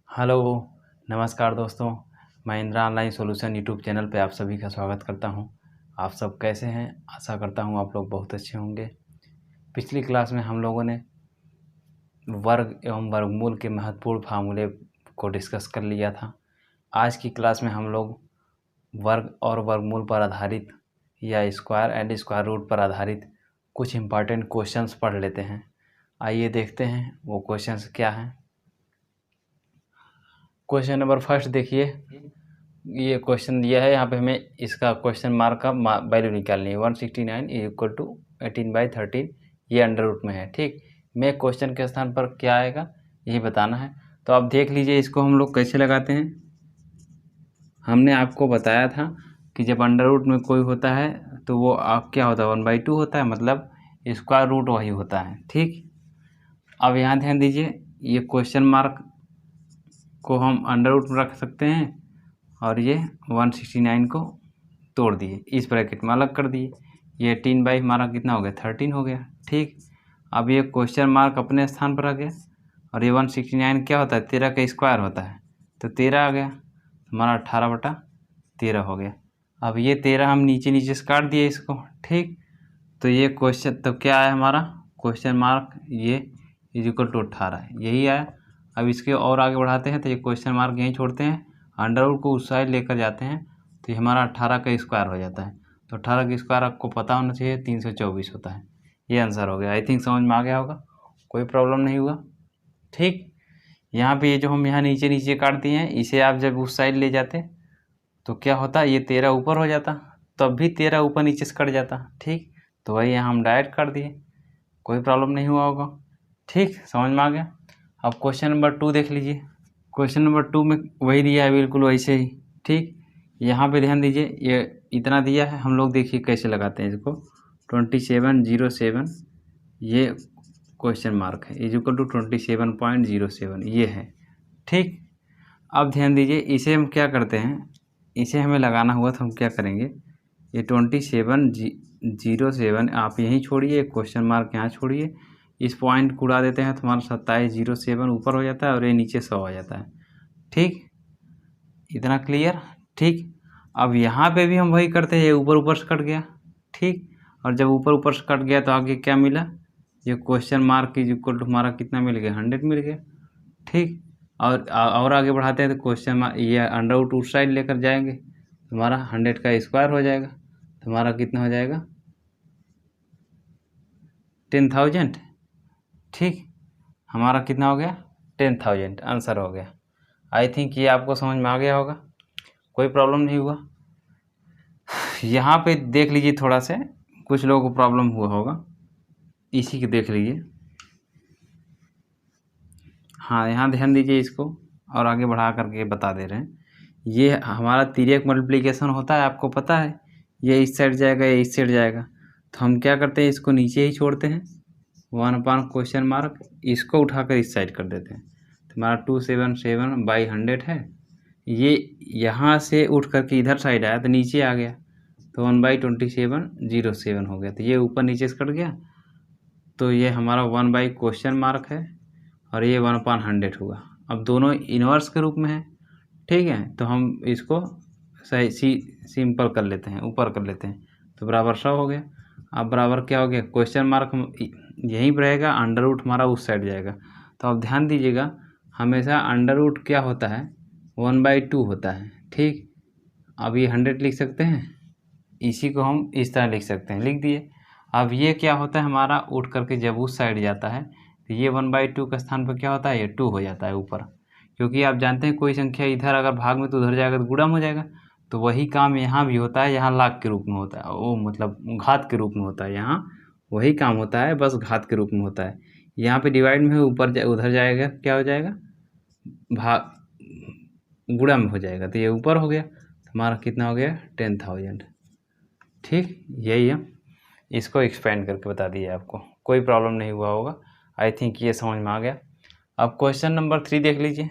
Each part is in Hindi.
हेलो, नमस्कार दोस्तों। मैं Indira online solution YouTube channel पे आप सभी का स्वागत करता हूं। आप सब कैसे हैं? आशा करता हूं आप लोग बहुत अच्छे होंगे। पिछली क्लास में हम लोगों ने वर्ग एवं वर्गमूल के महत्वपूर्ण फार्मूले को डिस्कस कर लिया था। आज की क्लास में हम लोग वर्ग और वर्गमूल पर आधारित या स्क्वायर एंड स्क्वायर रूट पर आधारित कुछ इम्पॉर्टेंट क्वेश्चंस पढ़ लेते हैं। आइए देखते हैं वो क्वेश्चंस क्या हैं। क्वेश्चन नंबर फर्स्ट देखिए, ये क्वेश्चन दिया है। यहाँ पे हमें इसका क्वेश्चन मार्क का वैल्यू निकालनी है। 169 इक्वल टू 18/13 ये अंडर रूट में है। ठीक, मैं क्वेश्चन के स्थान पर क्या आएगा यही बताना है। तो आप देख लीजिए इसको हम लोग कैसे लगाते हैं। हमने आपको बताया था कि जब अंडर रूट में कोई होता है तो वो आप क्या होता है 1/2 होता है, मतलब स्क्वायर रूट वही होता है। ठीक, अब यहाँ ध्यान दीजिए, ये क्वेश्चन मार्क को हम अंडर रूट में रख सकते हैं और ये 169 को तोड़ दिए, इस ब्रैकेट में अलग कर दिए। ये 18 हमारा कितना हो गया 13 हो गया। ठीक, अब ये क्वेश्चन मार्क अपने स्थान पर आ गया और ये 169 क्या होता है 13 का स्क्वायर होता है, तो 13 आ गया, हमारा 18/13 हो गया। अब ये 13 हम नीचे नीचे से काट दिए इसको। ठीक, तो ये क्वेश्चन तो क्या आया हमारा क्वेश्चन मार्क ये इज इक्वल टू 18 यही आया। अब इसके और आगे बढ़ाते हैं तो ये क्वेश्चन मार्क यहीं छोड़ते हैं, अंडर रूट को उस साइड लेकर जाते हैं तो ये हमारा 18 का स्क्वायर हो जाता है। तो 18 का स्क्वायर आपको पता होना चाहिए 324 होता है। ये आंसर हो गया। आई थिंक समझ में आ गया होगा, कोई प्रॉब्लम नहीं हुआ। ठीक, यहाँ पे ये जो हम यहाँ नीचे नीचे काट दिए हैं इसे आप जब उस साइड ले जाते तो क्या होता, ये 13 ऊपर हो जाता, तब भी 13 ऊपर नीचे से कट जाता। ठीक, तो वही यहाँ हम डायरेक्ट कर दिए, कोई प्रॉब्लम नहीं हुआ होगा। ठीक, समझ में आ गया। अब क्वेश्चन नंबर 2 देख लीजिए। क्वेश्चन नंबर 2 में वही दिया है, बिल्कुल वैसे ही। ठीक, यहाँ पे ध्यान दीजिए, ये इतना दिया है, हम लोग देखिए कैसे लगाते हैं इसको। 2707 ये क्वेश्चन मार्क है इज इक्वल टू 27.07 ये है। ठीक, अब ध्यान दीजिए, इसे हम क्या करते हैं, इसे हमें लगाना हुआ तो हम क्या करेंगे, ये 2707 आप यहीं छोड़िए, क्वेश्चन मार्क यहाँ छोड़िए, इस पॉइंट को उड़ा देते हैं तो हमारा 2707 ऊपर हो जाता है और ये नीचे 100 आ जाता है। ठीक, इतना क्लियर। ठीक, अब यहाँ पे भी हम वही करते हैं, ये ऊपर ऊपर से कट गया। ठीक, और जब ऊपर ऊपर से कट गया तो आगे क्या मिला, ये question mark is equal to हमारा कितना मिल गया 100 मिल गया। ठीक, और आगे बढ़ाते हैं तो क्वेश्चन मार्क ये अंडर रूट उस साइड लेकर जाएंगे तो हमारा 100 का स्क्वायर हो जाएगा, तो हमारा कितना हो जाएगा 10,000। ठीक, हमारा कितना हो गया 10,000 आंसर हो गया। आई थिंक ये आपको समझ में आ गया होगा, कोई प्रॉब्लम नहीं हुआ। यहाँ पे देख लीजिए, थोड़ा से कुछ लोगों को प्रॉब्लम हुआ होगा, इसी के देख लीजिए। हाँ, यहाँ ध्यान दीजिए इसको, और आगे बढ़ा करके बता दे रहे हैं। ये हमारा तिर्यक मल्टीप्लिकेशन होता है, आपको पता है, ये इस साइड जाएगा ये इस साइड जाएगा, तो हम क्या करते हैं इसको नीचे ही छोड़ते हैं 1 क्वेश्चन मार्क, इसको उठाकर इस साइड कर देते हैं तो हमारा 277/100 है। ये यहाँ से उठ करके इधर साइड आया तो नीचे आ गया, तो 1/2707 हो गया, तो ये ऊपर नीचे से कट गया, तो ये हमारा 1 क्वेश्चन मार्क है और ये 1/100 हुआ। अब दोनों इन्वर्स के रूप में है। ठीक है, तो हम इसको सही सिंपल कर लेते हैं, ऊपर कर लेते हैं, तो बराबर 100 हो गया। अब बराबर क्या हो गया क्वेश्चन मार्क यहीं पर रहेगा, अंडर रूट हमारा उस साइड जाएगा। तो अब ध्यान दीजिएगा, हमेशा अंडर रूट क्या होता है 1/2 होता है। ठीक, अब ये 100 लिख सकते हैं, इसी को हम इस तरह लिख सकते हैं, लिख दिए। अब ये क्या होता है हमारा उठ करके जब उस साइड जाता है तो ये 1/2 के स्थान पर क्या होता है ये 2 हो जाता है ऊपर, क्योंकि आप जानते हैं कोई संख्या इधर अगर भाग में तो उधर जाएगा तो गुणा हो जाएगा। तो वही काम यहाँ भी होता है, यहाँ लाख के रूप में होता है, वो मतलब घात के रूप में होता है, यहाँ वही काम होता है, बस घात के रूप में होता है। यहाँ पे डिवाइड में ऊपर उधर जाएगा, क्या हो जाएगा भाग गुणा में हो जाएगा, तो ये ऊपर हो गया, तो हमारा कितना हो गया 10,000। ठीक, यही है, इसको एक्सपेंड करके बता दिए आपको, कोई प्रॉब्लम नहीं हुआ होगा। आई थिंक ये समझ में आ गया। अब क्वेश्चन नंबर 3 देख लीजिए।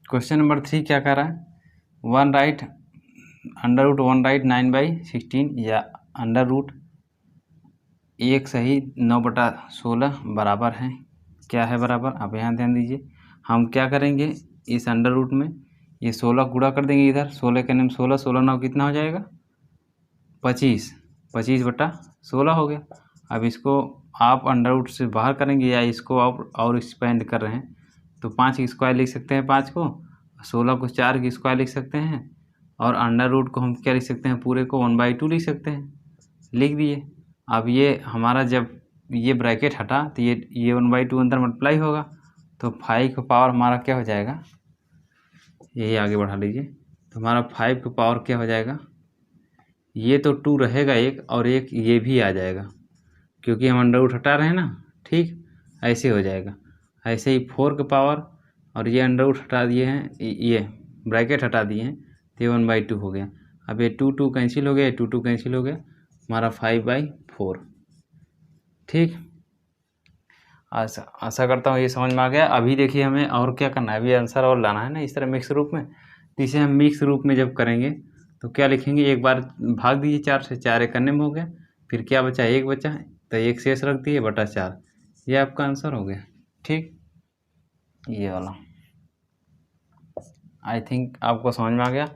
क्वेश्चन नंबर 3 क्या कर रहा है, one right under root 1 right 9/16 या अंडर रूट 1 सही 9/16 बराबर है, क्या है बराबर, आप यहाँ ध्यान दीजिए। हम क्या करेंगे, इस अंडर रूट में ये 16 गुणा कर देंगे इधर, 16 के नाम 16, 16 9 कितना हो जाएगा 25, 25/16 हो गया। अब इसको आप अंडर रूट से बाहर करेंगे या इसको आप और एक्सपेंड कर रहे हैं तो 5 की स्क्वायर लिख सकते हैं 5 को, 16 को 4 की स्क्वायर लिख सकते हैं, और अंडर रूट को हम क्या लिख सकते हैं, पूरे को 1/2 लिख सकते हैं, लिख दिए। अब ये हमारा जब ये ब्रैकेट हटा तो ये 1/2 अंदर मल्टीप्लाई होगा, तो 5 का पावर हमारा क्या हो जाएगा, यही आगे बढ़ा लीजिए, तो हमारा 5 का पावर क्या हो जाएगा, ये तो 2 रहेगा एक, और एक ये भी आ जाएगा क्योंकि हम अंडर रूट हटा रहे हैं ना, ठीक ऐसे हो जाएगा। ऐसे ही 4 का पावर, और ये अंडर रूट हटा दिए हैं, ये ब्रैकेट हटा दिए हैं, तो ये 1/2 हो गया। अब ये 2 कैंसिल हो गया, 2 कैंसिल हो गया, हमारा 5/4, ठीक। आशा करता हूँ ये समझ में आ गया। अभी देखिए हमें और क्या करना है, अभी आंसर और लाना है ना इस तरह मिक्स रूप में, तो इसे हम मिक्स रूप में जब करेंगे तो क्या लिखेंगे, एक बार भाग दीजिए 4 से, 4 एक करने में हो गया, फिर क्या बचा, 1 बचा, तो 1 शेष रख दिए बटा 4, ये आपका आंसर हो गया, ठीक। ये वाला आई थिंक आपको समझ में आ गया।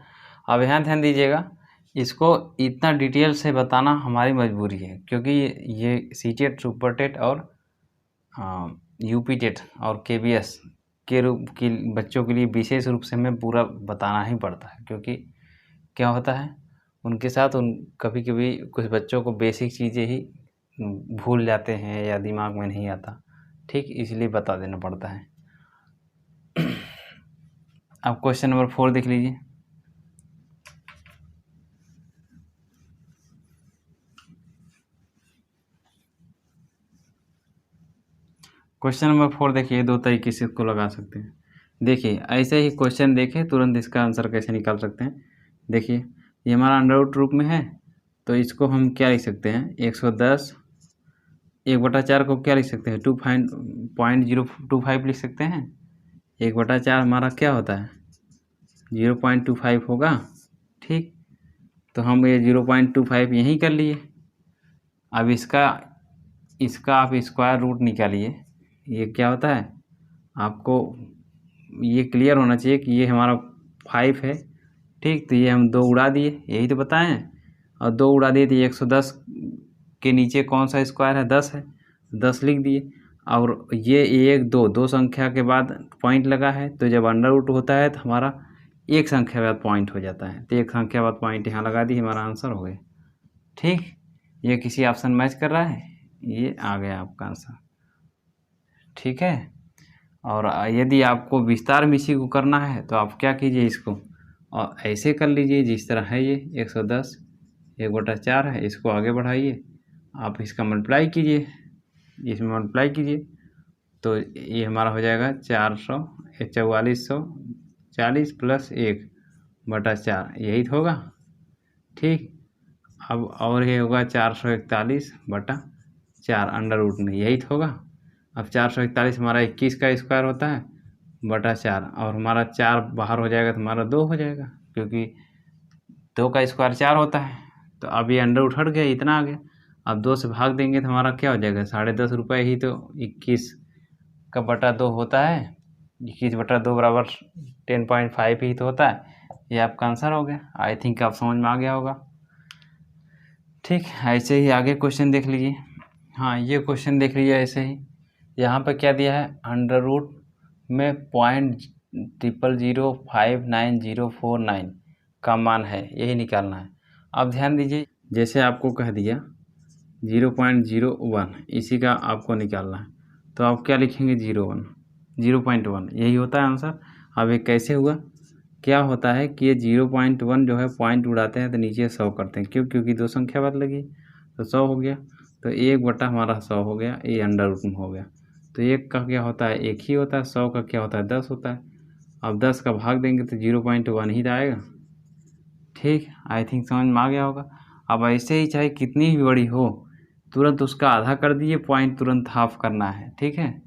अब यहाँ ध्यान दीजिएगा, इसको इतना डिटेल से बताना हमारी मजबूरी है क्योंकि ये सीटेट, सुपर टेट और यूपी टेट और केबीएस के रूप की बच्चों के लिए विशेष रूप से हमें पूरा बताना ही पड़ता है, क्योंकि क्या होता है उनके साथ कभी कभी कुछ बच्चों को बेसिक चीज़ें ही भूल जाते हैं या दिमाग में नहीं आता, ठीक, इसलिए बता देना पड़ता है। अब क्वेश्चन नंबर 4 देख लीजिए। क्वेश्चन नंबर 4 देखिए, 2 तरीके से इसको लगा सकते हैं। देखिए ऐसे ही क्वेश्चन देखे तुरंत इसका आंसर कैसे निकाल सकते हैं। देखिए ये हमारा अंडर रूट रूप में है, तो इसको हम क्या लिख सकते हैं, 110 1/4 को क्या लिख सकते हैं, 2.025 लिख सकते हैं। 1/4 हमारा क्या होता है, 0.25 होगा, ठीक। तो हम ये 0.25 यहीं कर लिए। अब इसका आप स्क्वायर रूट निकालिए, ये क्या होता है, आपको ये क्लियर होना चाहिए कि ये हमारा 5 है, ठीक। तो ये हम 2 उड़ा दिए, यही तो बताएं, और 2 उड़ा दिए तो 110 के नीचे कौन सा स्क्वायर है, 10 है, 10 लिख दिए। और ये 1 2 संख्या के बाद पॉइंट लगा है, तो जब अंडर रूट होता है तो हमारा एक संख्या के बाद पॉइंट हो जाता है, तो एक संख्या बाद पॉइंट यहाँ लगा दी, हमारा आंसर हो गया, ठीक। ये किसी ऑप्शन मैच कर रहा है, ये आ गया आपका आंसर, ठीक है। और यदि आपको विस्तार में इसी को करना है तो आप क्या कीजिए, इसको और ऐसे कर लीजिए जिस तरह है, ये 110 1/4 है, इसको आगे बढ़ाइए, आप इसका मल्टीप्लाई कीजिए, इसमें मल्टीप्लाई कीजिए, तो ये हमारा हो जाएगा 4440 प्लस 1/4, यही तो होगा, ठीक। अब और ये होगा 441/4 अंडर रूट में, यही तो होगा। अब 441 हमारा 21 का स्क्वायर होता है बटा 4, और हमारा 4 बाहर हो जाएगा तो हमारा 2 हो जाएगा, क्योंकि 2 का स्क्वायर 4 होता है। तो अब ये अंडर रूट हट गया, इतना आ गया। अब 2 से भाग देंगे तो हमारा क्या हो जाएगा, 10.5 रुपये ही तो 21 का बटा 2 होता है, 21/2 बराबर 10.5 ही तो होता है। ये आपका आंसर हो गया। आई थिंक आप समझ में आ गया होगा, ठीक। ऐसे ही आगे क्वेश्चन देख लीजिए। हाँ ये क्वेश्चन देख लीजिए, ऐसे ही यहाँ पर क्या दिया है, अंडर रूट में 0.00059049 का मान है, यही निकालना है। अब ध्यान दीजिए, जैसे आपको कह दिया 0.01, इसी का आपको निकालना है, तो आप क्या लिखेंगे, 0.1, यही होता है आंसर। अब ये कैसे हुआ, क्या होता है कि ये 0.1 जो है पॉइंट उड़ाते हैं तो नीचे 100 करते हैं, क्यों, क्योंकि 2 संख्या बाद लगी, तो 100 हो गया, तो 1 हमारा 100 हो गया, ये अंडर रूट में हो गया। तो 1 का क्या होता है, 1 ही होता है, 100 का क्या होता है, 10 होता है। अब 10 का भाग देंगे तो 0.1 ही आएगा, ठीक। आई थिंक समझ में आ गया होगा। अब ऐसे ही चाहे कितनी भी बड़ी हो, तुरंत उसका आधा कर दिए, पॉइंट तुरंत हाफ करना है, ठीक है।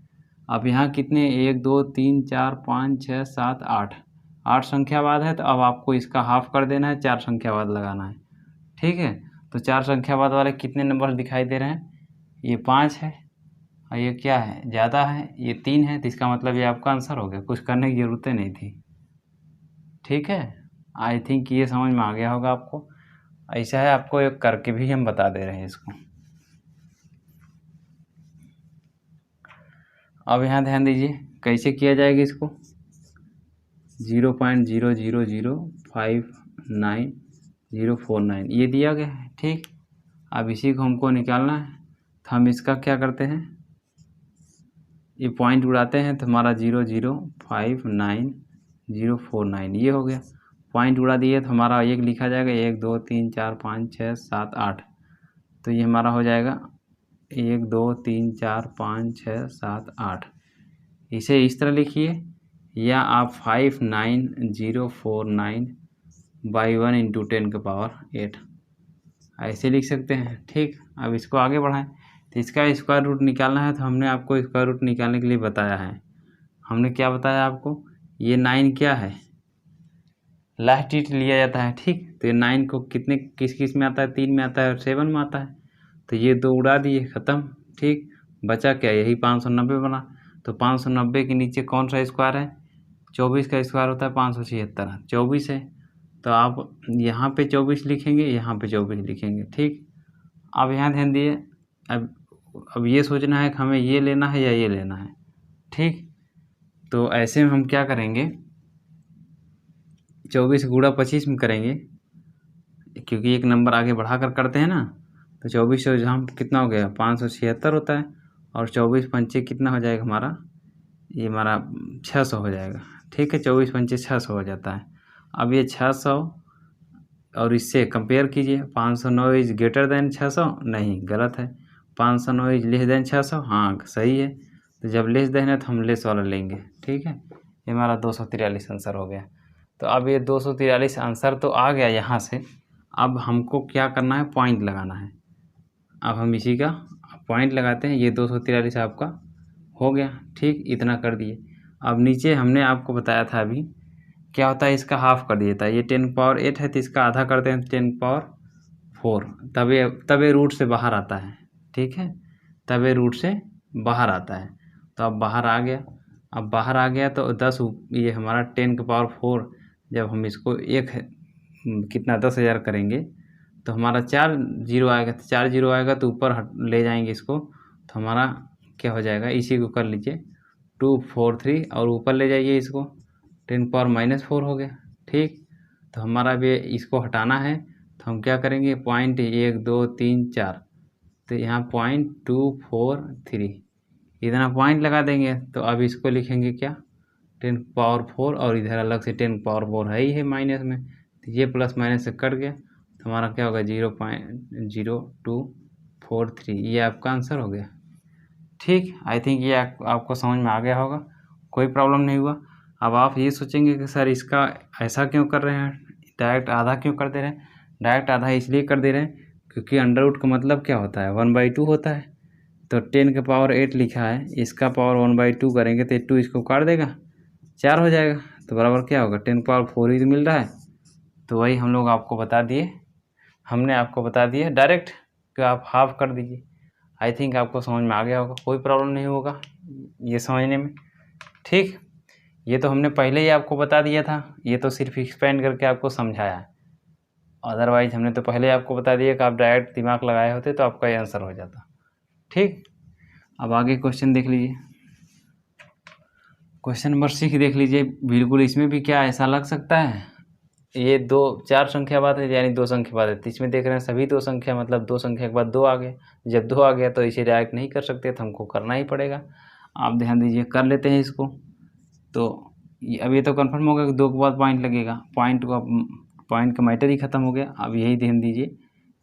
अब यहाँ कितने, 1 2 3 4 5 6 7 8, 8 संख्या बाद है, तो अब आपको इसका हाफ कर देना है, 4 संख्या बाद लगाना है। ठीक है, तो 4 संख्या बाद वाले कितने नंबर दिखाई दे रहे हैं? ये 5 है और ये क्या है, ज़्यादा है, ये 3 है। तो इसका मतलब ये आपका आंसर हो गया, कुछ करने की ज़रूरत नहीं थी। ठीक है, आई थिंक ये समझ में आ गया होगा आपको। ऐसा है, आपको एक करके भी हम बता दे रहे हैं इसको। अब यहाँ ध्यान दीजिए कैसे किया जाएगा इसको। 0.0059049 ये दिया गया है। ठीक, अब इसी को हमको निकालना है, तो हम इसका क्या करते हैं, ये पॉइंट उड़ाते हैं, तो हमारा 0.05949 ये हो गया। पॉइंट उड़ा दिए तो हमारा एक लिखा जाएगा, 1 2 3 4 5 6 7 8। तो ये हमारा हो जाएगा 1 2 3 4 5 6 7 8। इसे इस तरह लिखिए, या आप 59049/1 × 10⁸ ऐसे लिख सकते हैं। ठीक, अब इसको आगे बढ़ाएं, तो इसका स्क्वायर रूट निकालना है। तो हमने आपको स्क्वायर रूट निकालने के लिए बताया है। हमने क्या बताया आपको, ये 9 क्या है, लास्ट डिजिट लिया जाता है। ठीक, तो ये 9 को किस में आता है, 3 में आता है और 7 में आता है। तो ये 2 उड़ा दिए, ख़त्म। ठीक, बचा क्या, यही 590 बना। तो 590 के नीचे कौन सा स्क्वायर है, 24 का स्क्वायर होता है 576, 24 है। तो आप यहाँ पे 24 लिखेंगे, यहाँ पे 24 लिखेंगे। ठीक, अब यहाँ ध्यान दिए, अब ये सोचना है कि हमें ये लेना है या ये लेना है। ठीक, तो ऐसे में हम क्या करेंगे, 24 गुणा 25 में करेंगे, क्योंकि एक नंबर आगे बढ़ाकर करते हैं ना। तो 24 से हम कितना हो गया, 576 होता है, और 24 पंचे कितना हो जाएगा हमारा, ये हमारा 600 हो जाएगा। ठीक है, 24 पंचे 600 हो जाता है। अब ये 600 और इससे कंपेयर कीजिए, 509 इज ग्रेटर देन 600, नहीं गलत है। 509 इज लेस देन 600, हाँ सही है। तो जब लेस देन है तो हम लेस वाला लेंगे। ठीक है, ये हमारा 243 आंसर हो गया। तो अब ये 243 आंसर तो आ गया यहाँ से। अब हमको क्या करना है, पॉइंट लगाना है। अब हम इसी का पॉइंट लगाते हैं, ये 243 आपका हो गया। ठीक, इतना कर दिए। अब नीचे हमने आपको बताया था अभी क्या होता है, इसका हाफ कर दिया था। ये 10⁸ है, तो इसका आधा करते हैं 10⁴, तब ये रूट से बाहर आता है। ठीक है, तब ये रूट से बाहर आता है। तो अब बाहर आ गया। अब बाहर आ गया तो 10, ये हमारा 10⁴, जब हम इसको एक कितना 10,000 करेंगे तो हमारा 4 जीरो आएगा। तो 4 जीरो आएगा तो ऊपर ले जाएंगे इसको, तो हमारा क्या हो जाएगा, इसी को कर लीजिए 243, और ऊपर ले जाइए इसको 10⁻⁻4 हो गया। ठीक, तो हमारा भी इसको हटाना है, तो हम क्या करेंगे, पॉइंट 1 2 3 4, तो यहाँ 0.243 इतना पॉइंट लगा देंगे। तो अब इसको लिखेंगे क्या, 10⁴, और इधर अलग से 10⁴ है ही है माइनस में, तो ये प्लस माइनस से कट गया। तो हमारा क्या होगा, 0.0243, ये आपका आंसर हो गया। ठीक, आई थिंक ये आपको समझ में आ गया होगा, कोई प्रॉब्लम नहीं हुआ। अब आप ये सोचेंगे कि सर इसका ऐसा क्यों कर रहे हैं, डायरेक्ट आधा क्यों कर दे रहे हैं। डायरेक्ट आधा इसलिए कर दे रहे हैं क्योंकि अंडर रूट का मतलब क्या होता है, 1/2 होता है। तो 10⁸ लिखा है, इसका पावर 1/2 करेंगे तो 2 इसको काट देगा, 4 हो जाएगा। तो बराबर क्या होगा, 10⁴ ही तो मिल रहा है। तो वही हम लोग आपको बता दिए, हमने आपको बता दिया डायरेक्ट कि आप हाफ कर दीजिए। आई थिंक आपको समझ में आ गया होगा, कोई प्रॉब्लम नहीं होगा ये समझने में। ठीक, ये तो हमने पहले ही आपको बता दिया था, ये तो सिर्फ एक्सपेंड करके आपको समझाया है। अदरवाइज हमने तो पहले आपको बता दिया कि आप डायरेक्ट दिमाग लगाए होते तो आपका ये आंसर हो जाता। ठीक, अब आगे क्वेश्चन देख लीजिए, क्वेश्चन नंबर 6 देख लीजिए। बिल्कुल इसमें भी क्या ऐसा लग सकता है, ये 4 संख्या बाद है, यानी 2 संख्या बाद है। तो इसमें देख रहे हैं सभी 2 संख्या, मतलब 2 संख्या के बाद 2 आ गए। जब 2 आ गया तो इसे डायरेक्ट नहीं कर सकते, तो हमको करना ही पड़ेगा। आप ध्यान दीजिए, कर लेते हैं इसको। तो अब ये तो कंफर्म होगा कि 2 के बाद पॉइंट लगेगा, पॉइंट का मैटर ही ख़त्म हो गया। अब यही ध्यान दीजिए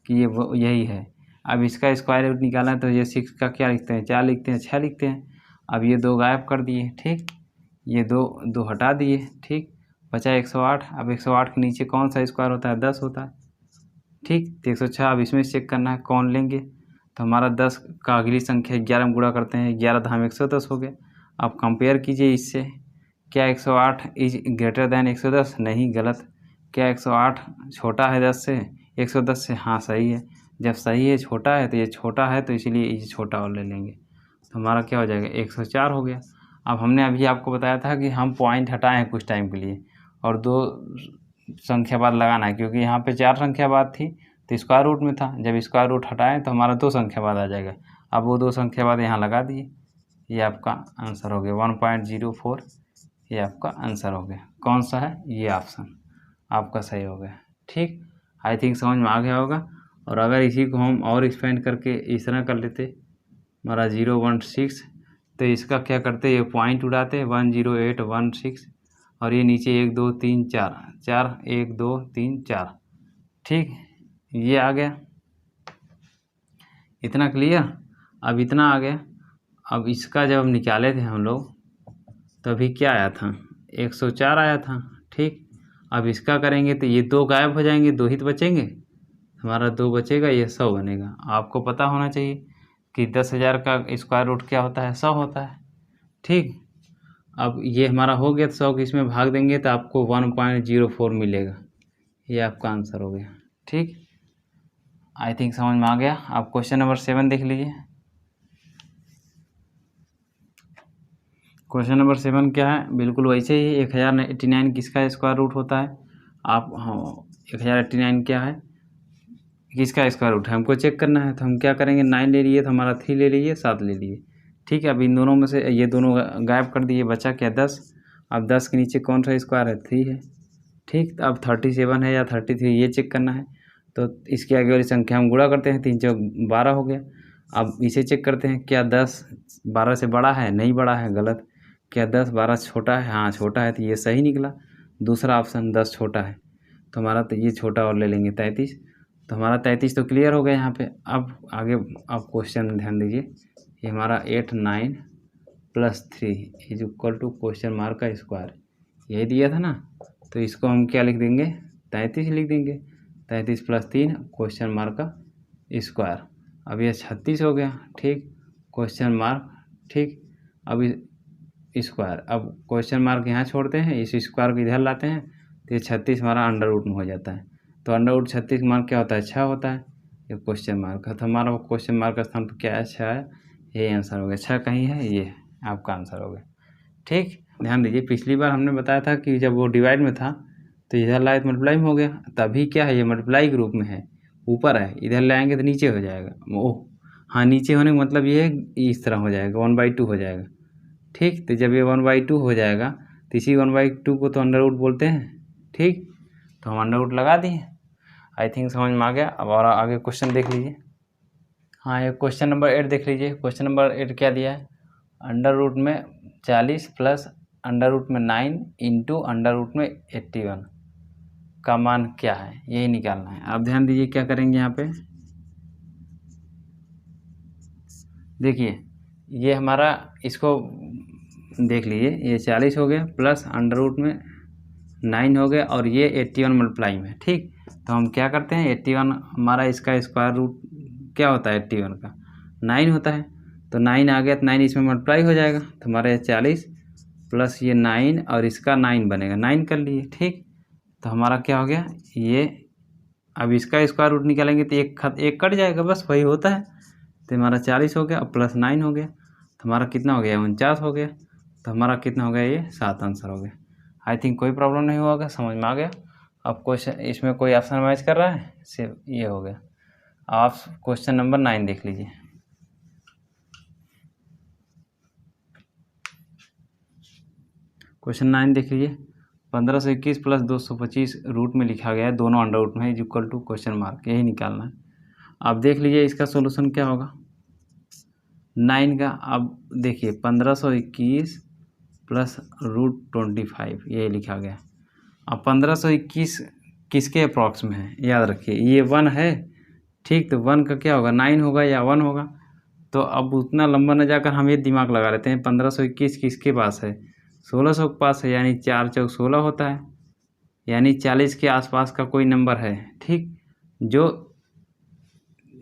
कि ये यही है। अब इसका स्क्वायर रूट निकालना है, तो ये 6 का क्या लिखते हैं, 4 लिखते हैं, 6 लिखते हैं। अब ये 2 गायब कर दिए। ठीक, ये 2 हटा दिए। ठीक, बचा 108। अब 108 के नीचे कौन सा स्क्वायर होता है, 10 होता है। ठीक, तो 106। अब इसमें चेक करना है कौन लेंगे, तो हमारा 10 का अगली संख्या 11 में गुणा करते हैं, 11 धाम 110 हो गया। अब कंपेयर कीजिए इससे क्या 108 इज ग्रेटर दैन 110? नहीं, गलत। क्या 108 छोटा है 10 से? 110 से? हाँ सही है। जब सही है, छोटा है, तो ये छोटा है, तो इसीलिए ये छोटा और ले लेंगे। तो हमारा क्या हो जाएगा? 104 हो गया। अब हमने अभी आपको बताया था कि हम पॉइंट हटाए हैं कुछ टाइम के लिए और 2 संख्या बाद लगाना है, क्योंकि यहाँ पे 4 संख्या बाद थी तो स्क्वायर रूट में था। जब स्क्वायर रूट हटाएं तो हमारा 2 संख्या बाद आ जाएगा। अब वो 2 संख्या बाद यहाँ लगा दिए, ये आपका आंसर हो गया 1.04। ये आपका आंसर हो गया। कौन सा है? ये ऑप्शन आपका सही हो गया। ठीक, आई थिंक समझ में आ गया होगा। और अगर इसी को हम और एक्सपेंड करके इस तरह कर लेते, हमारा 016, तो इसका क्या करते, ये पॉइंट उड़ाते 10816 और ये नीचे 1 2 3 4 4 1 2 3 4। ठीक, ये आ गया। इतना क्लियर? अब इतना आ गया। अब इसका जब हम निकाले थे हम लोग, तो अभी क्या आया था? 104 आया था। ठीक, अब इसका करेंगे तो ये 2 गायब हो जाएंगे, 2 ही तो बचेंगे। हमारा 2 बचेगा, ये 100 बनेगा। आपको पता होना चाहिए कि 10,000 का स्क्वायर रूट क्या होता है? 100 होता है। ठीक, अब ये हमारा हो गया, तो 100 को इसमें भाग देंगे तो आपको 1.04 मिलेगा। ये आपका आंसर हो गया। ठीक, आई थिंक समझ में आ गया। आप क्वेश्चन नंबर 7 देख लीजिए। क्वेश्चन नंबर 7 क्या है? बिल्कुल वैसे ही 1089 किसका स्क्वायर रूट होता है? आप, हाँ, 1089 क्या है, किसका स्क्वायर रूट है, हमको चेक करना है। तो हम क्या करेंगे, 9 ले लिए तो हमारा 3 ले लीजिए, 7 ले लिए। ठीक है, अब इन दोनों में से ये दोनों गायब कर दिए, बचा क्या? 10। अब 10 के नीचे कौन सा स्क्वायर है? 3 है। ठीक, तो अब 37 है या 33, ये चेक करना है। तो इसके आगे वाली संख्या हम गुणा करते हैं, 3 चौक 12 हो गया। अब इसे चेक करते हैं, क्या 10 12 से बड़ा है? नहीं बड़ा है, गलत। क्या 10 12 छोटा है? हाँ छोटा है, तो ये सही निकला। दूसरा ऑप्शन 10 छोटा है, तो हमारा तो ये छोटा और ले लेंगे 33। तो हमारा 33 तो क्लियर हो गया यहाँ पे। अब आगे आप क्वेश्चन ध्यान दीजिए, ये हमारा 8 9 + 3 is equal to question mark का स्क्वायर, यही दिया था ना। तो इसको हम क्या लिख देंगे? 33 लिख देंगे। 33 + 3 क्वेश्चन मार्क का स्क्वायर। अब ये 36 हो गया। ठीक, क्वेश्चन मार्क। ठीक, अब स्क्वायर, अब क्वेश्चन मार्क यहाँ छोड़ते हैं, इस स्क्वायर को इधर लाते हैं, तो ये 36 हमारा अंडर रूट में हो जाता है। तो अंडर रूट 36 मार्क क्या होता है? 6 होता है। ये क्वेश्चन मार्क है, तो हमारा क्वेश्चन मार्क का स्थान पर क्या है? 6 है। यही आंसर हो गया। 6 कहीं है, ये आपका आंसर हो गया। ठीक, ध्यान दीजिए, पिछली बार हमने बताया था कि जब वो डिवाइड में था तो इधर लाए तो मल्टीप्लाई में हो गया। तभी क्या है, ये मल्टीप्लाई के रूप में है, ऊपर है। इधर लाएंगे तो नीचे हो जाएगा। ओह हाँ, नीचे होने का मतलब ये है, इस तरह हो जाएगा, 1/2 हो जाएगा। ठीक, तो जब ये 1/2 हो जाएगा तो इसी 1/2 को तो अंडर रूट बोलते हैं। ठीक, तो हम अंडर रूट लगा दिए। आई थिंक समझ में आ गया। अब और आगे क्वेश्चन देख लीजिए। हाँ, ये क्वेश्चन नंबर 8 देख लीजिए। क्वेश्चन नंबर 8 क्या दिया है? अंडर रूट में 40 प्लस अंडर रूट में 9 इंटू अंडर रूट में 81 का मान क्या है, यही निकालना है। आप ध्यान दीजिए क्या करेंगे यहाँ पे। देखिए, ये हमारा, इसको देख लीजिए, ये 40 हो गया प्लस अंडर रूट में 9 हो गया और ये 81 मल्टीप्लाई में। ठीक, तो हम क्या करते हैं, 81 हमारा इसका स्क्वायर रूट क्या होता है? 81 का 9 होता है। तो 9 आ गया तो 9 इसमें मल्टीप्लाई हो जाएगा, तो हमारा ये 40 प्लस ये 9 और इसका 9 बनेगा, 9 कर लिए। ठीक, तो हमारा क्या हो गया ये। अब इसका स्क्वायर रूट निकालेंगे तो एक कट जाएगा, बस वही होता है। तो हमारा 40 हो गया और प्लस 9 हो गया, तो हमारा कितना हो गया? 49 हो गया। तो हमारा कितना हो गया? ये 7 आंसर हो गया। आई थिंक कोई प्रॉब्लम नहीं होगा, समझ में आ गया। अब क्वेश्चन इसमें कोई ऑप्शन मैच कर रहा है? सिर्फ ये हो गया। आप क्वेश्चन नंबर 9 देख लीजिए। क्वेश्चन 9 देख लीजिए। 1521 + 225 रूट में लिखा गया है, दोनों अंडर रूट में, is equal to question mark, यही निकालना है। आप देख लीजिए इसका सोल्यूशन क्या होगा 9 का। अब देखिए 1521 + √25 ये लिखा गया। अब 1521 किसके अप्रॉक्स में है? याद रखिए ये 1 है। ठीक, तो 1 का क्या होगा? 9 होगा या 1 होगा। तो अब उतना लंबा न जाकर हम ये दिमाग लगा लेते हैं, 1521 किसके पास है? 1600 के पास है, यानी 4 चौक 16 होता है, यानी 40 के आसपास का कोई नंबर है। ठीक, जो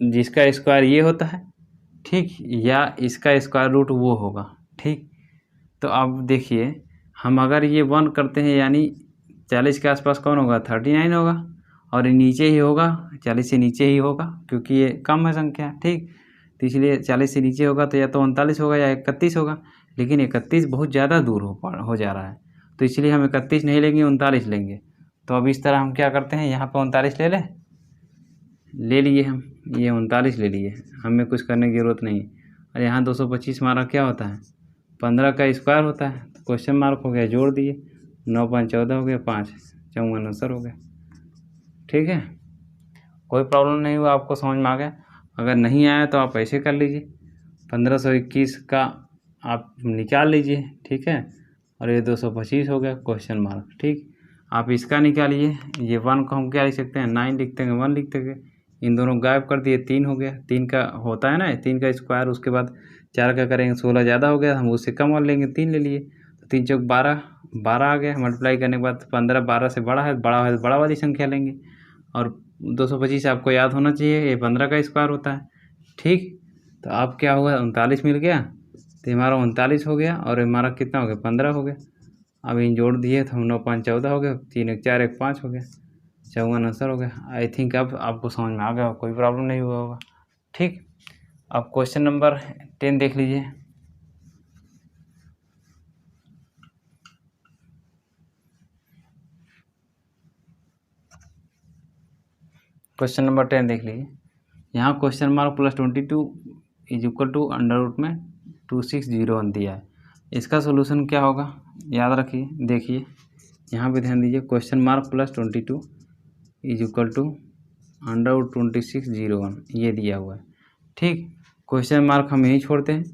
जिसका स्क्वायर ये होता है, ठीक, या इसका स्क्वायर रूट वो होगा। ठीक, तो अब देखिए हम अगर ये 1 करते हैं यानी 40 के आसपास कौन होगा, 39 होगा, और नीचे ही होगा, 40 से नीचे ही होगा क्योंकि ये कम है संख्या, ठीक। तो इसलिए 40 से नीचे होगा तो या तो 39 होगा या 31 होगा, लेकिन 31 बहुत ज़्यादा दूर हो जा रहा है, तो इसलिए हम 31 नहीं लेंगे, 39 लेंगे। तो अब इस तरह हम क्या करते हैं, यहाँ पर 39 ले लिए हम, ये 39 ले लिए, हमें कुछ करने की ज़रूरत नहीं। और यहाँ 225 हमारा क्या होता है, 15 का स्क्वायर होता है, तो क्वेश्चन मार्क हो गया, जोड़ दिए, 9 5 14 हो गया, 5 54 आंसर हो गया। ठीक है, कोई प्रॉब्लम नहीं हुआ, आपको समझ में आ गया। अगर नहीं आया तो आप ऐसे कर लीजिए, 1521 का आप निकाल लीजिए, ठीक है, और ये 225 हो गया क्वेश्चन मार्क, ठीक। आप इसका निकालिए, ये 1 को हम क्या लिख सकते हैं, 9 लिख देंगे, 1 लिख देंगे, इन दोनों गायब कर दिए, 3 हो गया, 3 का होता है ना, 3 का स्क्वायर, उसके बाद 4 का करेंगे, 16 ज़्यादा हो गया, हम उससे कम और लेंगे, 3 ले लिए, तो 3 चौक 12 आ गया, मल्टीप्लाई करने के बाद 15 12 से बड़ा है तो बड़ा वाली संख्या लेंगे, और 225 आपको याद होना चाहिए, ये 15 का स्क्वायर होता है, ठीक। तो अब क्या हुआ, 39 मिल गया, तो हमारा 39 हो गया, और हमारा कितना हो गया, 15 हो गया। अब इन जोड़ दिए तो हम 9 5 14 हो गया, 3 1 4 1 5 हो गया, 54 आंसर हो गया। आई थिंक अब आपको समझ में आ गया, कोई प्रॉब्लम नहीं हुआ होगा, ठीक। अब क्वेश्चन नंबर 10 देख लीजिए। क्वेश्चन नंबर 10 देख लीजिए, यहाँ question mark plus 22 is equal to under root में 2601 दिया है। इसका सोल्यूशन क्या होगा, याद रखिए, देखिए यहाँ पे ध्यान दीजिए, question mark plus 22 is equal to under root 2601 ये दिया हुआ है, ठीक। क्वेश्चन मार्क हम यहीं छोड़ते हैं,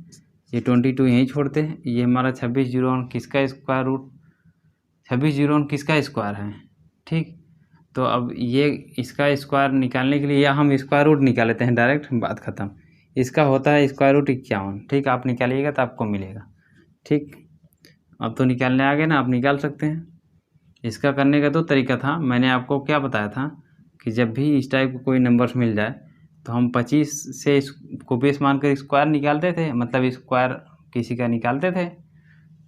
ये 22 यहीं छोड़ते हैं, ये हमारा 2601 किसका स्क्वायर रूट, 2601 किसका स्क्वायर है, ठीक। तो अब ये इसका स्क्वायर निकालने के लिए या हम स्क्वायर रूट निकाल लेते हैं डायरेक्ट, बात ख़त्म। इसका होता है स्क्वायर रूट 51, ठीक। आप निकालिएगा तो आपको मिलेगा, ठीक। अब तो निकालने आ गए ना, आप निकाल सकते हैं। इसका करने का तो तरीका था, मैंने आपको क्या बताया था कि जब भी इस टाइप का कोई नंबर्स मिल जाए तो हम 25 से इसको बेस मानकर स्क्वायर निकालते थे, मतलब स्क्वायर किसी का निकालते थे।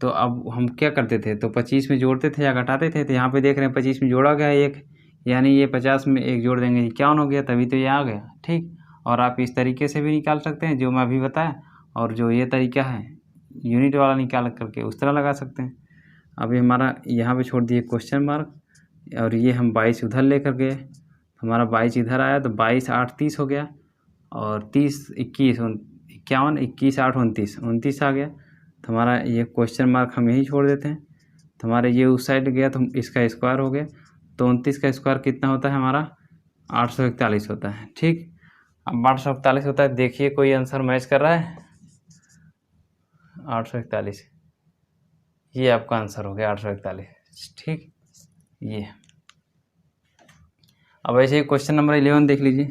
तो अब हम क्या करते थे, तो 25 में जोड़ते थे या घटाते थे, तो यहाँ पे देख रहे हैं 25 में जोड़ा गया एक, यानी ये 50 में एक जोड़ देंगे, 51 हो गया, तभी तो ये आ गया, ठीक। और आप इस तरीके से भी निकाल सकते हैं जो मैं अभी बताया, और जो ये तरीका है यूनिट वाला निकाल करके उस तरह लगा सकते हैं। अभी हमारा यहाँ पे छोड़ दिए क्वेश्चन मार्क, और ये हम 22 उधर लेकर गए, हमारा 22 इधर आया, तो 22 8 30 हो गया, और 30 21 51 21 8 29 आ गया। तो हमारा ये क्वेश्चन मार्क हम यहीं छोड़ देते हैं, तो हमारे ये उस साइड गया तो इसका स्क्वायर हो गया, तो 29 का स्क्वायर कितना होता है हमारा, 841 होता है, ठीक। अब 841 होता है, देखिए कोई आंसर मैच कर रहा है, 841, ये आपका आंसर हो गया 841, ठीक। ये अब ऐसे ही क्वेश्चन नंबर 11 देख लीजिए।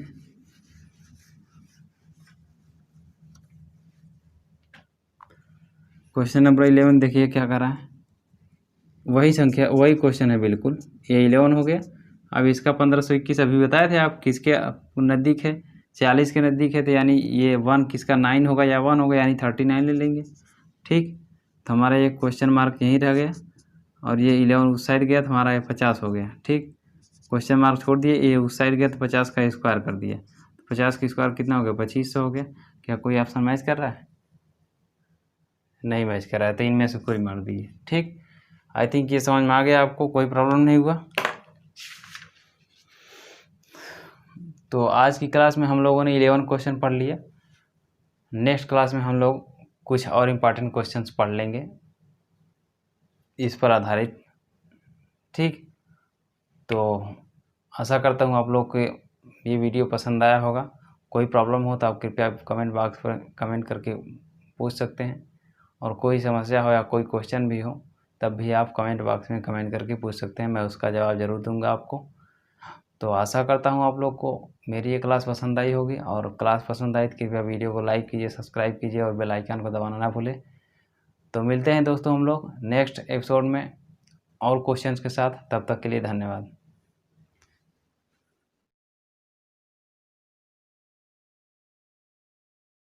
क्वेश्चन नंबर 11 देखिए क्या कर रहा है, वही संख्या वही क्वेश्चन है बिल्कुल, ये 11 हो गया। अब इसका 1521 अभी बताए थे आप, किसके नज़दीक है, 40 के नज़दीक है, तो यानी ये 1 किसका 9 होगा या 1 होगा, यानी 39 ले लेंगे, ठीक। तो हमारा ये क्वेश्चन मार्क यहीं रह गया, और ये 11 उस साइड गया तो हमारा ये 50 हो गया, ठीक। क्वेश्चन मार्क छोड़ दिए, ये उस साइड गया तो 50 का स्क्वायर कर दिया, तो 50 का स्क्वायर कितना हो गया, 2500 हो गया। क्या कोई ऑप्शन मैच कर रहा है, नहीं मैच कर रहा है, तो इनमें से कोई मार दीजिए, ठीक। आई थिंक ये समझ में आ गया आपको, कोई प्रॉब्लम नहीं हुआ। तो आज की क्लास में हम लोगों ने 11 क्वेश्चन पढ़ लिया, नेक्स्ट क्लास में हम लोग कुछ और इम्पॉर्टेंट क्वेश्चंस पढ़ लेंगे इस पर आधारित, ठीक। तो आशा करता हूँ आप लोग को ये वीडियो पसंद आया होगा। कोई प्रॉब्लम हो तो आप कृपया कमेंट बॉक्स पर कमेंट करके पूछ सकते हैं, और कोई समस्या हो या कोई क्वेश्चन भी हो तब भी आप कमेंट बॉक्स में कमेंट करके पूछ सकते हैं, मैं उसका जवाब ज़रूर दूंगा आपको। तो आशा करता हूँ आप लोग को मेरी ये क्लास पसंद आई होगी, और क्लास पसंद आई तो कृपया वीडियो को लाइक कीजिए, सब्सक्राइब कीजिए और बेल आइकन को दबाना ना भूलें। तो मिलते हैं दोस्तों हम लोग नेक्स्ट एपिसोड में और क्वेश्चंस के साथ, तब तक के लिए धन्यवाद।